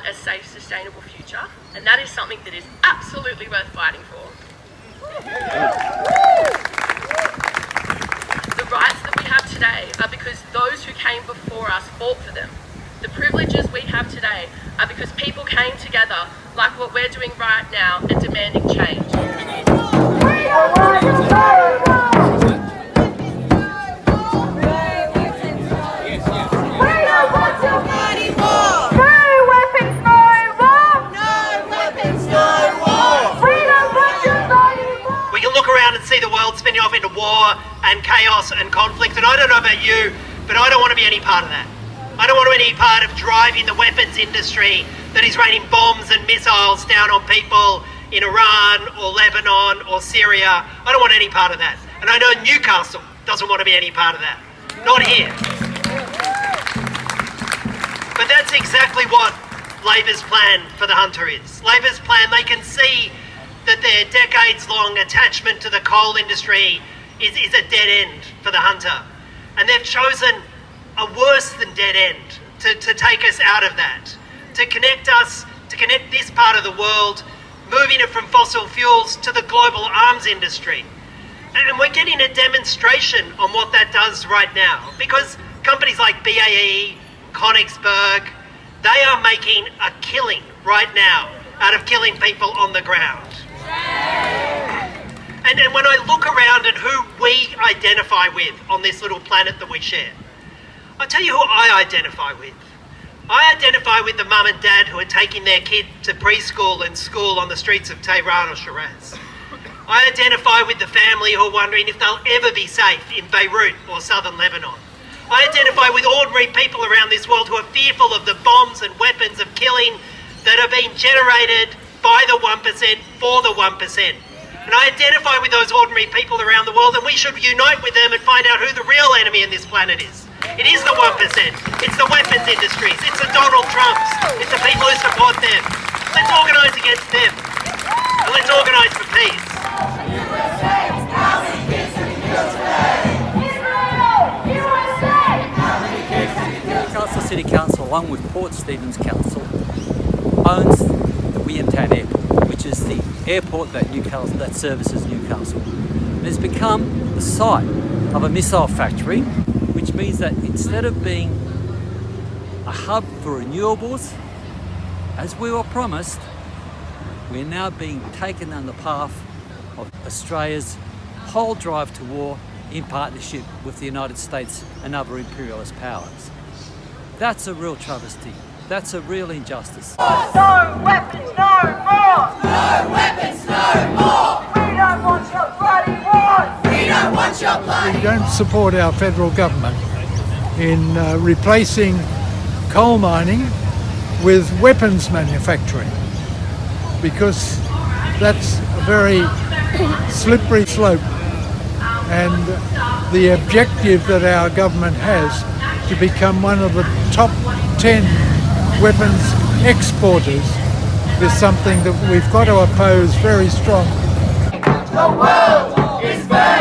A safe, sustainable future, and that is something that is absolutely worth fighting for. The rights that we have today are because those who came before us fought for them. The privileges we have today are because people came together, like what we're doing right now, and demanding change. See the world spinning off into war and chaos and conflict, and I don't know about you, but I don't want to be any part of that. I don't want to be any part of driving the weapons industry that is raining bombs and missiles down on people in Iran or Lebanon or Syria. I don't want any part of that. And I know Newcastle doesn't want to be any part of that. Not here. But that's exactly what Labor's plan for the hunter is. Labor's plan, they can see that their decades-long attachment to the coal industry is a dead end for the hunter. And they've chosen a worse than dead end to take us out of that, to connect this part of the world, moving it from fossil fuels to the global arms industry. And we're getting a demonstration on what that does right now, because companies like BAE, Koenigsberg, they are making a killing right now out of killing people on the ground. And when I look around at who we identify with on this little planet that we share, I'll tell you who I identify with. I identify with the mum and dad who are taking their kid to preschool and school on the streets of Tehran or Shiraz. I identify with the family who are wondering if they'll ever be safe in Beirut or southern Lebanon. I identify with ordinary people around this world who are fearful of the bombs and weapons of killing that are being generated by the 1% for the 1%. And I identify with those ordinary people around the world, and we should unite with them and find out who the real enemy in this planet is. It is the 1%. It's the weapons industries. It's the Donald Trumps. It's the people who support them. Let's organise against them. And let's organise for peace. Newcastle City Council, along with Port Stephens Council, owns the Williamtown Airport, which is the airport that services Newcastle. It has become the site of a missile factory, which means that instead of being a hub for renewables, as we were promised, we're now being taken down the path of Australia's whole drive to war in partnership with the United States and other imperialist powers. That's a real travesty. That's a real injustice. No weapons, no more! No weapons, no more! We don't want your bloody wars! We don't want your bloody We don't support our federal government in replacing coal mining with weapons manufacturing, because that's a very slippery slope, and the objective that our government has to become one of the top 10 weapons exporters is something that we've got to oppose very strongly. The world is burning!